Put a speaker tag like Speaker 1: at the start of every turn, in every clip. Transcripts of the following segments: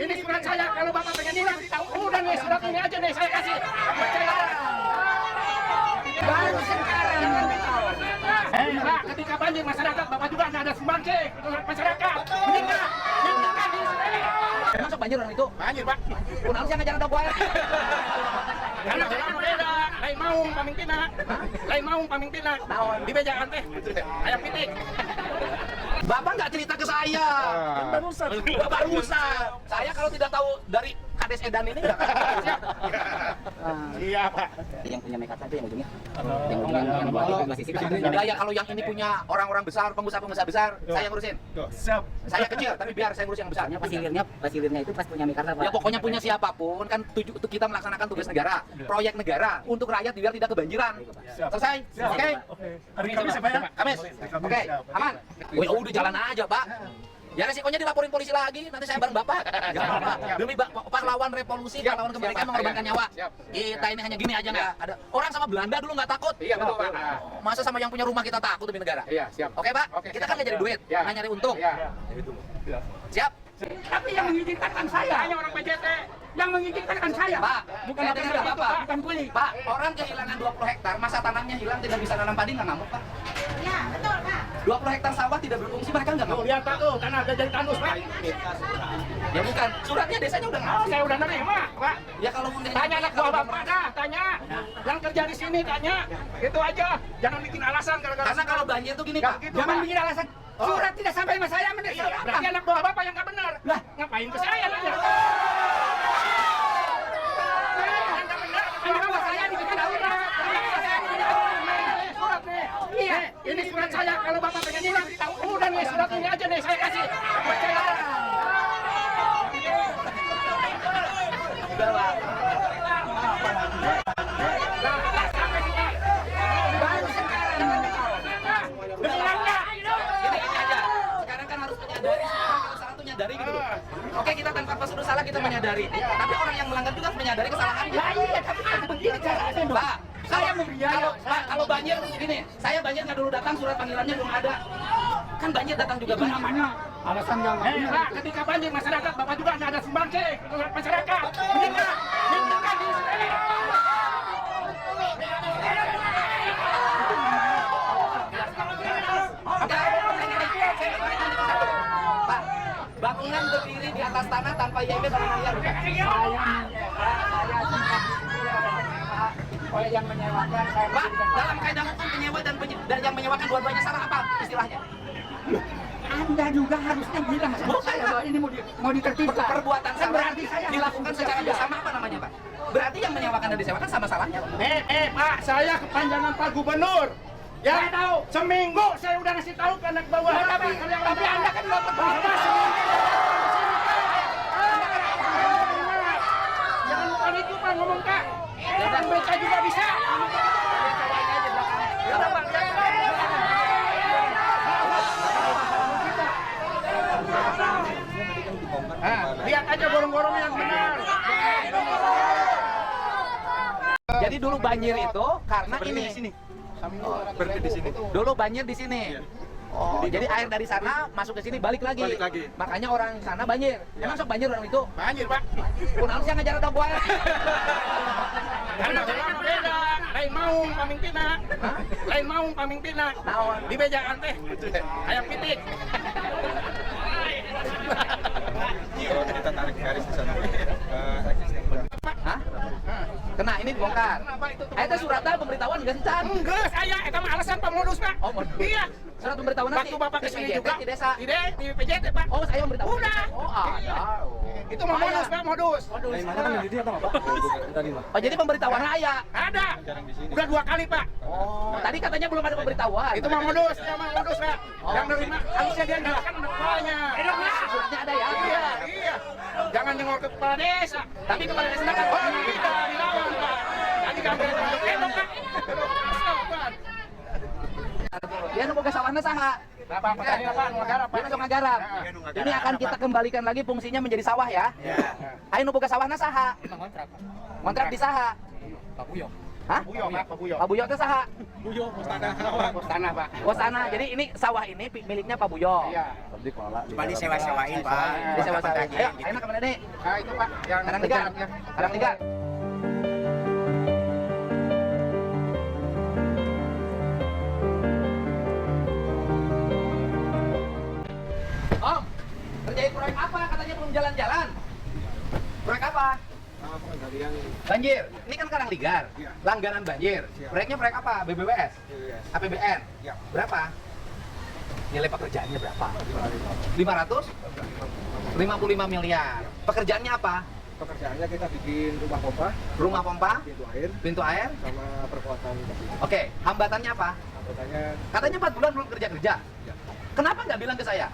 Speaker 1: Ini surat saya, kalau Bapak pengen hilang, udah nih surat ini aja nih saya kasih. Percaya. Baru sekarang nanti tahu. Pak, ketika banjir masyarakat, Bapak juga nggak ada sumbangsi masyarakat. Minta di sini.
Speaker 2: Masuk banjir orang itu?
Speaker 1: Banjir, Pak.
Speaker 2: Kunal sih ngajar ada buaya.
Speaker 1: Karena jalan beda, lain maung pamingpina, lain maung pamingpina. Di bejaan teh, ayam pitik.
Speaker 2: Bapak nggak cerita ke saya. Barusan. Saya kalau tidak tahu dari Kades Edan ini nggak siap.
Speaker 1: Iya, Pak.
Speaker 2: Yang punya Mekarta itu yang ujungnya. Yang ujungnya yang buat itu dua sisi. Ya kalau yang ini punya orang-orang besar, pengusaha-pengusaha besar, saya ngurusin.
Speaker 1: Siap.
Speaker 2: Saya kecil, tapi biar saya ngurus yang besarnya.
Speaker 3: Pasilirnya itu pas punya Mekarta, Pak.
Speaker 2: Ya pokoknya punya siapapun kan untuk kita melaksanakan tugas negara, proyek negara untuk rakyat biar tidak kebanjiran. Selesai? Oke?
Speaker 1: Hari Kamis apa ya?
Speaker 2: Kamis. Oke, aman. Oh, ya udah jalan aja, Pak. Ya resikonya dilaporin polisi lagi, nanti saya bareng Bapak. Gak apa-apa. Demi pahlawan revolusi, pahlawan kemerdekaan mengorbankan nyawa. Kita ini hanya gini aja nggak ada. Orang sama Belanda dulu nggak takut.
Speaker 1: Iya, betul, Pak.
Speaker 2: Masa sama yang punya rumah kita takut demi negara?
Speaker 1: Iya, siap.
Speaker 2: Oke, Pak?
Speaker 1: Oke,
Speaker 2: Kita kan nggak jadi duit,
Speaker 1: Iya.
Speaker 2: nggak nyari untung.
Speaker 1: Iya.
Speaker 2: Siap?
Speaker 1: Tapi yang mengizinkan kan saya. Hanya orang PJT. Yang mengizinkan kan saya.
Speaker 2: Pak,
Speaker 1: bukan
Speaker 2: saya
Speaker 1: apa
Speaker 2: dengar
Speaker 1: itu,
Speaker 2: Bapak.
Speaker 1: bukan kuli.
Speaker 2: Pak, orang kehilangan 20 hektar, masa tanamnya hilang, tidak bisa nanam padi, nggak ngamuk, Pak?
Speaker 3: Ya, betul, Pak.
Speaker 2: 20 hektar sawah tidak berfungsi, mereka nggak
Speaker 1: Tuh,
Speaker 2: ngamuk.
Speaker 1: lihat Pak tuh, tanah udah jadi tandus, Pak.
Speaker 2: Ya bukan, suratnya desanya udah
Speaker 1: Oh,
Speaker 2: ngasih.
Speaker 1: saya udah nerima, Pak.
Speaker 2: Ya kalau undangnya
Speaker 1: Tanya anak buah Bapak dah, tanya. Yang kerja di sini tanya. Itu aja. Jangan bikin alasan gara-gara
Speaker 2: karena kalau banjir tuh gini, Pak.
Speaker 1: gitu, jangan bikin alasan. Surat tidak sampai sama saya, berarti anak buah Bapak yang nggak benar. Lah, ngapain ke saya nanya? Anak buah saya dibikin darurat. Surat nih. Iya, ini surat saya. Kalau Bapak pengen hilang, udah nih surat ini aja nih saya kasih. Percaya.
Speaker 2: Udah lah.
Speaker 1: Baru sekarang nanti tahu. Bilangnya.
Speaker 2: Gini aja. Sekarang kan harus menyadari, kalau salah tuh nyadari gitu. Oke, kita tanpa prosedur salah kita menyadari. Tapi orang yang melanggar juga harus menyadari kesalahannya.
Speaker 1: Ya iya, tapi kan begini caranya dong.
Speaker 2: Pak,
Speaker 1: Saya membiayai.
Speaker 2: kalau banjir gini, saya banjir nggak dulu datang, surat panggilannya belum ada. Kan banjir datang juga
Speaker 1: Itu
Speaker 2: banyak.
Speaker 1: namanya alasan yang nggak benar. Pak, ketika banjir masyarakat, Bapak juga nggak ada sumbangsi masyarakat. Minta di sini.
Speaker 2: Pak, bangunan berdiri di atas tanah tanpa IMB berapa miliar?
Speaker 1: Oleh yang menyewakan, saya
Speaker 2: Pak, dalam kaidah hukum penyewa dan yang menyewakan dua-duanya salah apa istilahnya?
Speaker 1: Anda juga harusnya bilang sama saya bahwa ini mau ditertibkan.
Speaker 2: Perbuatan
Speaker 1: Kan
Speaker 2: salah
Speaker 1: berarti saya
Speaker 2: dilakukan secara bersama apa namanya, Pak? Berarti yang menyewakan dan disewakan sama salahnya.
Speaker 1: Pak, saya kepanjangan Pak Gubernur. Ya, saya tahu. Seminggu saya udah ngasih tahu ke anak bawahan. Tapi Anda kan nggak peduli. Jangan lupa itu Pak ngomong Kak. Dan mereka juga bisa. Lihat aja gorong-gorong yang benar.
Speaker 2: Jadi dulu banjir itu karena ini.
Speaker 4: Berhenti di sini.
Speaker 2: Dulu banjir di sini. Oh, jadi air dari sana masuk ke sini balik lagi.
Speaker 4: Balik lagi.
Speaker 2: Makanya orang sana banjir. Emang sok banjir orang itu?
Speaker 1: Banjir Pak.
Speaker 2: Kunal sih ngajar ada buaya.
Speaker 1: Karena jalan beda, lain maung pamingpina, lain maung pamingpina. Di bejaan teh, ayam pitik.
Speaker 4: Kalau kita tarik garis di sana,
Speaker 2: Hah? Kena ini dibongkar. Itu suratnya pemberitahuan enggak sih, Chan?
Speaker 1: Enggak, saya itu mah alasan pemodus Pak.
Speaker 2: Oh, modus.
Speaker 1: Iya.
Speaker 2: Surat pemberitahuan nanti.
Speaker 1: Waktu Bapak kesini juga
Speaker 2: di desa.
Speaker 1: di PJT Pak.
Speaker 2: Oh, saya memberitahu.
Speaker 1: Udah.
Speaker 2: Oh, ada.
Speaker 1: Itu mah modus Pak, modus.
Speaker 4: dari mana kan dari dia atau apa? Tadi mah.
Speaker 2: Oh, jadi pemberitahuan raya.
Speaker 1: Ada.
Speaker 4: Jarang di sini.
Speaker 1: Udah 2 kali Pak.
Speaker 2: Oh, tadi katanya belum ada pemberitahuan.
Speaker 1: Itu mah modus, ya mah modus Pak.
Speaker 2: Oh.
Speaker 1: Yang nerima harusnya dia nyalakan anak buahnya.
Speaker 2: Suratnya ada ya?
Speaker 1: Iya, iya. Jangan nyengor ke kepala desa.
Speaker 2: Tapi kepala desa kan
Speaker 1: Oh, tidak dilawan Pak. Tadi kan ada tanduk elok Pak.
Speaker 2: dia nu boga sawahna saha?
Speaker 1: Apa petani apa negara
Speaker 2: Dia
Speaker 1: Pak?
Speaker 2: masuk ngagarap. Ini akan kita kembalikan lagi fungsinya menjadi sawah ya. Ayo nu boga sawahna saha? Kontrak di saha? Hah?
Speaker 1: Pabuyo, Pak, Pabuyo.
Speaker 2: Pabuyo itu saha?
Speaker 4: Buyo, pos tanah.
Speaker 1: Pos tanah, Pak.
Speaker 2: Oh sana. Jadi ini sawah ini miliknya Pak Buyo.
Speaker 1: Iya.
Speaker 5: Cuma disewa-sewain, Pak.
Speaker 2: Disewa-sewain. Ayo, enak kemana nih?
Speaker 1: Nah, itu Pak, yang
Speaker 2: Karang Ligar. Karang Ligar. Om, kerjain proyek apa? Katanya belum jalan-jalan. Proyek apa?
Speaker 4: Pengendalian
Speaker 2: Banjir. Ini kan Karang Ligar.
Speaker 4: Iya.
Speaker 2: Langganan banjir.
Speaker 4: Siap.
Speaker 2: Proyeknya proyek apa? BBWS?
Speaker 4: BBWS.
Speaker 2: APBN?
Speaker 4: Ya.
Speaker 2: Berapa? Nilai pekerjaannya berapa? 55 miliar. Pekerjaannya apa?
Speaker 4: Pekerjaannya kita bikin rumah pompa,
Speaker 2: Rumah pompa,
Speaker 4: pintu air,
Speaker 2: pintu air.
Speaker 4: sama perkuatan tadi.
Speaker 2: Oke, hambatannya apa?
Speaker 4: Katanya
Speaker 2: Katanya 4 bulan belum kerja-kerja.
Speaker 4: Ya.
Speaker 2: Kenapa nggak bilang ke saya?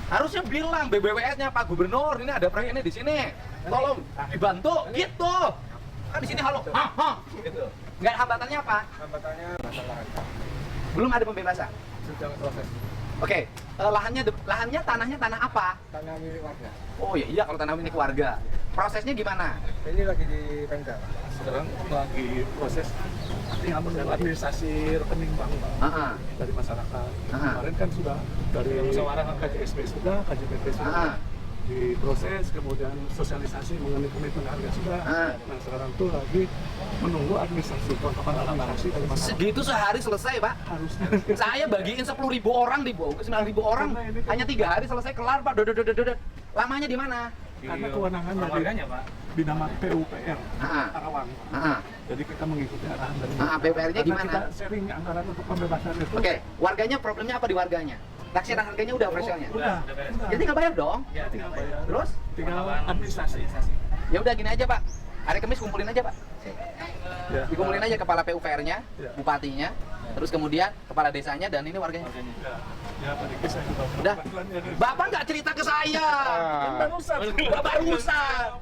Speaker 2: Harusnya bilang BBWS-nya Pak Gubernur, ini ada proyek ini di sini. Tolong dibantu gitu. Kan di sini halo. Gitu. Nggak, hambatannya apa?
Speaker 4: hambatannya masalah
Speaker 2: Belum ada pembebasan.
Speaker 4: sedang proses
Speaker 2: Oke, lahannya tanahnya tanah apa?
Speaker 4: tanah milik warga.
Speaker 2: Oh iya kalau tanah milik warga. Prosesnya gimana?
Speaker 4: Ini lagi di Pemda.
Speaker 6: Sekarang lagi proses tinggal menunggu administrasi rekening bank
Speaker 2: Heeh.
Speaker 6: dari masyarakat.
Speaker 2: Aha.
Speaker 6: Kemarin kan sudah dari KJSP sudah, KJPP sudah
Speaker 2: Aha.
Speaker 6: diproses, kemudian sosialisasi mengenai komitmen harga sudah.
Speaker 2: Aha.
Speaker 6: Nah sekarang tuh lagi menunggu administrasi, protokol administrasi dari masyarakat.
Speaker 2: Segitu sehari selesai, Pak.
Speaker 6: Harusnya.
Speaker 2: Saya bagiin 10.000 orang di bawah 9.000 orang. Hanya 3 hari selesai kelar, Pak. Dodot. Lamanya di mana?
Speaker 6: Karena kewenangan dari Bidang PUPR
Speaker 2: Aha.
Speaker 6: Karawang.
Speaker 2: Heeh.
Speaker 6: Jadi kita mengikuti arahan dari.
Speaker 2: PUPR-nya
Speaker 6: Karena
Speaker 2: gimana?
Speaker 6: kita sharing anggaran untuk pembebasan itu.
Speaker 2: Oke, warganya problemnya apa di warganya? Taksiran harganya udah operasionalnya?
Speaker 6: Udah.
Speaker 2: Jadi tinggal bayar dong.
Speaker 6: Tinggal bayar.
Speaker 2: Terus?
Speaker 6: Tinggal administrasi.
Speaker 2: Ya udah gini aja, Pak. Hari Kamis kumpulin aja, Pak.
Speaker 6: Ya.
Speaker 2: Dikumpulin aja kepala PUPR-nya,
Speaker 6: Ya.
Speaker 2: bupatinya, terus kemudian kepala desanya dan ini warganya.
Speaker 6: Ya, Pak Diki saya juga.
Speaker 2: Udah. Bapak nggak cerita ke saya. Barusan.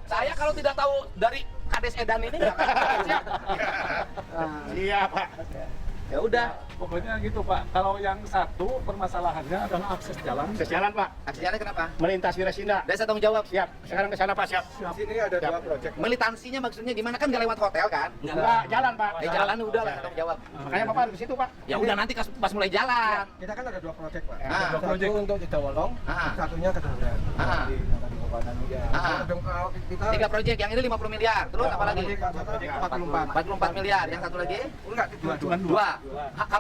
Speaker 2: Saya kalau tidak tahu dari Kades Edan ini nggak akan siap.
Speaker 1: Iya, Pak.
Speaker 2: Ya udah.
Speaker 6: Pokoknya gitu Pak, kalau yang satu permasalahannya adalah akses jalan.
Speaker 1: Sejalan, Pak.
Speaker 2: Aksinya kenapa?
Speaker 1: Melintasi Resinda.
Speaker 2: Dan saya tanggung jawab.
Speaker 1: Siap. Sekarang ke sana, Pak. Siap.
Speaker 4: Di sini ada
Speaker 1: Siap.
Speaker 4: 2 proyek.
Speaker 2: Militansinya maksudnya gimana, kan nggak lewat hotel kan?
Speaker 1: Enggak, jalan, Pak.
Speaker 2: Jalan udah lah, saya tanggung jawab.
Speaker 1: Makanya Bapak harus ke situ, Pak.
Speaker 2: Ya udah nanti pas mulai jalan.
Speaker 4: Kita kan ada 2 proyek, Pak.
Speaker 2: Ah.
Speaker 4: Satu
Speaker 6: Proyek.
Speaker 4: untuk Tidawolong,
Speaker 2: Ah.
Speaker 4: satunya Kedunggan.
Speaker 2: Ah.
Speaker 4: Di Kabupaten ya.
Speaker 2: Ah.
Speaker 4: Kita
Speaker 2: 3 proyek, yang ini 50 miliar. Terus apa lagi?
Speaker 4: 44.
Speaker 2: 44 miliar. Yang satu lagi?
Speaker 4: Enggak, dua.
Speaker 2: 2.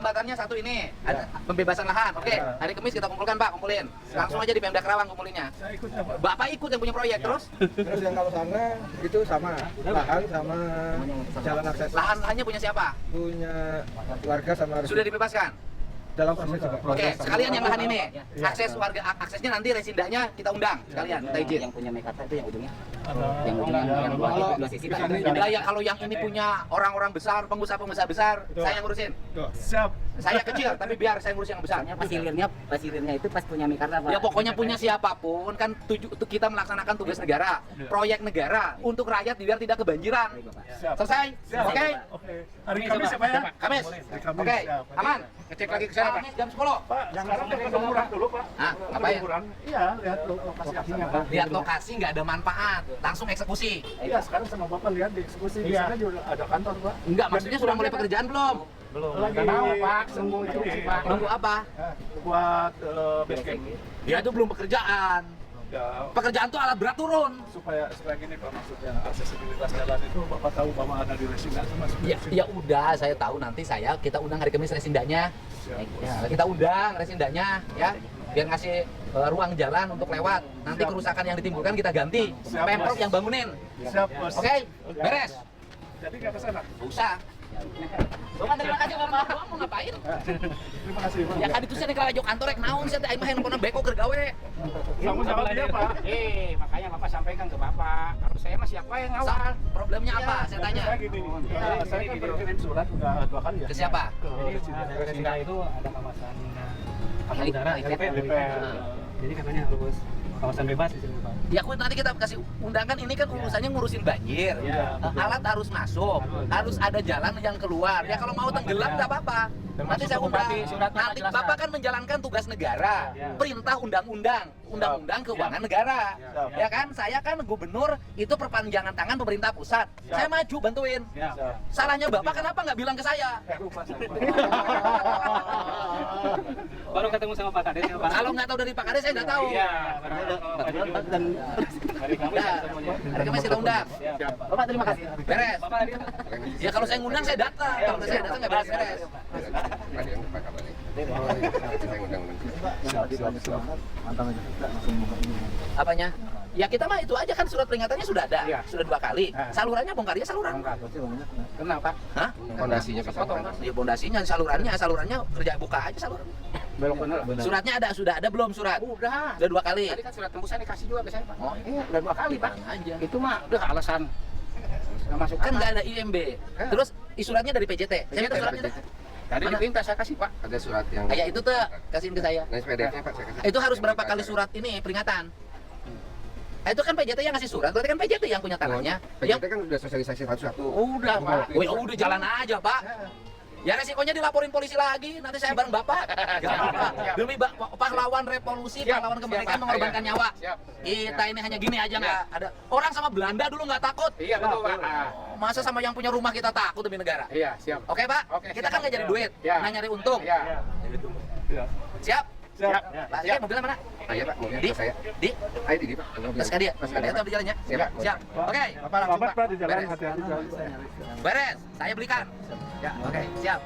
Speaker 2: Hambatannya satu ini. Ada pembebasan lahan. Oke, hari Kamis kita kumpulkan, Pak. Kumpulin. Langsung aja di Pemda Karawang kumpulinnya.
Speaker 6: Saya ikutnya Pak.
Speaker 2: Bapak ikut yang punya proyek terus?
Speaker 4: Terus yang kalau sana itu sama lahan sama jalan akses.
Speaker 2: Lahan-lahannya punya siapa?
Speaker 4: Punya warga sama
Speaker 2: Sudah dibebaskan?
Speaker 4: dalam proses juga.
Speaker 2: Oke, sekalian yang lahan ini. Akses warga, aksesnya nanti resindanya kita undang sekalian, minta izin.
Speaker 3: Yang punya mekarta itu yang ujungnya.
Speaker 6: Ada
Speaker 3: Yang ujungnya yang dua sisi Pak.
Speaker 2: Udah ya, kalau yang ini punya orang-orang besar, pengusaha-pengusaha besar, saya ngurusin.
Speaker 6: siap.
Speaker 2: Saya kecil, tapi biar saya ngurus yang besar.
Speaker 3: Pasilirnya itu pas punya mekarta Pak.
Speaker 2: Ya pokoknya punya siapapun, kan kita melaksanakan tugas negara, proyek negara untuk rakyat biar tidak kebanjiran.
Speaker 6: Siap.
Speaker 2: Selesai?
Speaker 6: Siap.
Speaker 2: Oke?
Speaker 6: Oke. Hari Kamis ya Pak ya?
Speaker 2: Kamis?
Speaker 6: Hari Kamis.
Speaker 2: Oke,
Speaker 6: siap.
Speaker 2: aman?
Speaker 1: Ngecek lagi ke sana, Pak.
Speaker 2: Kamis jam 10.
Speaker 6: Pak, sekarang ke Kedungurang dulu Pak.
Speaker 2: Ah, ngapain?
Speaker 6: Kedungurang. Iya, lihat lokasi aslinya Pak.
Speaker 2: Lihat lokasi nggak ada manfaat, langsung eksekusi.
Speaker 6: Iya, sekarang sama Bapak lihat di eksekusi di
Speaker 1: Iya.
Speaker 6: sana juga ada kantor Pak.
Speaker 2: Enggak, maksudnya sudah mulai pekerjaan belum?
Speaker 6: Lagi
Speaker 1: Tahu, Pak. Semua itu, Pak.
Speaker 2: Nunggu apa?
Speaker 6: buat base camp.
Speaker 2: Ya itu belum pekerjaan.
Speaker 6: Ya,
Speaker 2: Pekerjaan tuh alat berat turun.
Speaker 6: supaya gini Pak, maksudnya aksesibilitas jalan itu Bapak tahu bahwa ada di Resina sama
Speaker 2: Ya udah, saya tahu nanti kita undang hari Kamis resindanya. Ya, kita undang resindanya ya. Biar ngasih ruang jalan untuk lewat. Nanti kerusakan yang ditimbulkan kita ganti.
Speaker 6: Siap,
Speaker 2: Pemprov
Speaker 6: Bos.
Speaker 2: yang bangunin.
Speaker 6: Siap Bos.
Speaker 2: Oke? Beres.
Speaker 6: Jadi nggak ke sana.
Speaker 2: Nggak usah. Bapak terima kasih Bapak. Bapak mau ngapain?
Speaker 6: Terima kasih Pak.
Speaker 2: Ya kan itu saya kalau kantor rek naon saya teh aing mah handphone beko keur gawe.
Speaker 6: Sama-sama dia Pak.
Speaker 1: Makanya Bapak sampaikan ke Bapak. Kalau saya mah siapa yang ngawal?
Speaker 2: Problemnya apa? Saya tanya.
Speaker 6: Saya gini, saya kan berkirim surat udah 2 kali ya.
Speaker 2: Ke siapa?
Speaker 6: Ke Resina.
Speaker 7: itu ada kawasan
Speaker 2: Kali-
Speaker 7: udara,
Speaker 2: kali-
Speaker 7: DPR.
Speaker 6: DPR.
Speaker 7: Jadi katanya harus kawasan bebas di sini Pak.
Speaker 2: Ya aku nanti kita kasih undangan, ini kan urusannya ngurusin banjir.
Speaker 7: Iya, betul.
Speaker 2: Alat harus masuk, harus ada jalan yang keluar. Ya kalau mau tenggelam nggak apa-apa. Nanti saya undang. Nanti Bapak kan menjalankan tugas negara, perintah undang-undang, undang-undang keuangan negara, ya kan? Saya kan gubernur, itu perpanjangan tangan pemerintah pusat. Saya maju bantuin. Salahnya Bapak kenapa nggak bilang ke saya?
Speaker 7: Baru ketemu sama Pak Kades ya Pak.
Speaker 2: Kalau nggak tahu dari Pak Kades saya nggak tahu.
Speaker 7: Iya. Dan hari Kamis
Speaker 2: Ya, hari Kamis kita undang.
Speaker 3: Bapak terima kasih.
Speaker 2: Beres.
Speaker 7: Bapak hari
Speaker 2: Ya kalau saya ngundang saya datang. Kalau saya datang nggak beres-beres. Apanya? Ya kita mah itu aja kan surat peringatannya sudah ada, sudah 2 kali. Salurannya bongkarnya saluran.
Speaker 1: Kenapa?
Speaker 2: Hah?
Speaker 1: Fondasinya bisa.
Speaker 2: Ya pondasinya, salurannya kerja buka aja saluran.
Speaker 1: Belok bener.
Speaker 2: Suratnya ada, sudah ada belum surat?
Speaker 1: Udah.
Speaker 2: Sudah 2 kali.
Speaker 1: Tadi kan surat tembusan dikasih juga biasanya Pak.
Speaker 2: Oh,
Speaker 1: Iya, udah 2 kali Pak.
Speaker 2: aja.
Speaker 1: Itu mah udah alasan. Nggak masuk
Speaker 2: Kan
Speaker 1: akal.
Speaker 2: nggak ada IMB. Terus suratnya dari PJT. Saya minta suratnya.
Speaker 1: Tadi
Speaker 2: Mana?
Speaker 1: dipinta saya kasih Pak.
Speaker 8: Ada surat yang
Speaker 2: Kayak itu tuh kasihin ke saya.
Speaker 8: nah PDF-nya Pak saya kasih.
Speaker 2: Itu harus berapa kali surat ini peringatan? Itu kan PJT yang ngasih surat, berarti kan PJT yang punya tangannya. Yang
Speaker 8: PJT kan udah sosialisasi satu-satu.
Speaker 1: Udah Pak.
Speaker 2: Wih, udah jalan aja, Pak. Ya resikonya dilaporin polisi lagi, nanti saya bareng Bapak. Gak apa-apa. Demi pahlawan revolusi, pahlawan kemerdekaan mengorbankan nyawa.
Speaker 1: Siap.
Speaker 2: Kita ini hanya gini aja nggak ada. Orang sama Belanda dulu nggak takut.
Speaker 1: Iya betul Pak.
Speaker 2: Masa sama yang punya rumah kita takut demi negara?
Speaker 1: Iya, siap.
Speaker 2: Oke Pak,
Speaker 1: Oke,
Speaker 2: kita
Speaker 1: siap.
Speaker 2: kan nggak nyari duit,
Speaker 1: Ya.
Speaker 2: nggak nyari untung.
Speaker 1: Iya.
Speaker 2: Siap?
Speaker 1: Siap.
Speaker 2: Pak, ini mobilnya mana?
Speaker 8: Ah, iya Pak, mobilnya
Speaker 2: Di?
Speaker 8: saya.
Speaker 2: Di?
Speaker 8: Ayo di Pak.
Speaker 2: Pas dia? Pas dia di jalannya?
Speaker 8: Siap.
Speaker 2: Siap. Oke.
Speaker 4: Bapak langsung
Speaker 7: Bapak Pak di jalan
Speaker 2: Beres.
Speaker 7: hati-hati.
Speaker 2: Beres. Saya belikan. Ya, oke, siap.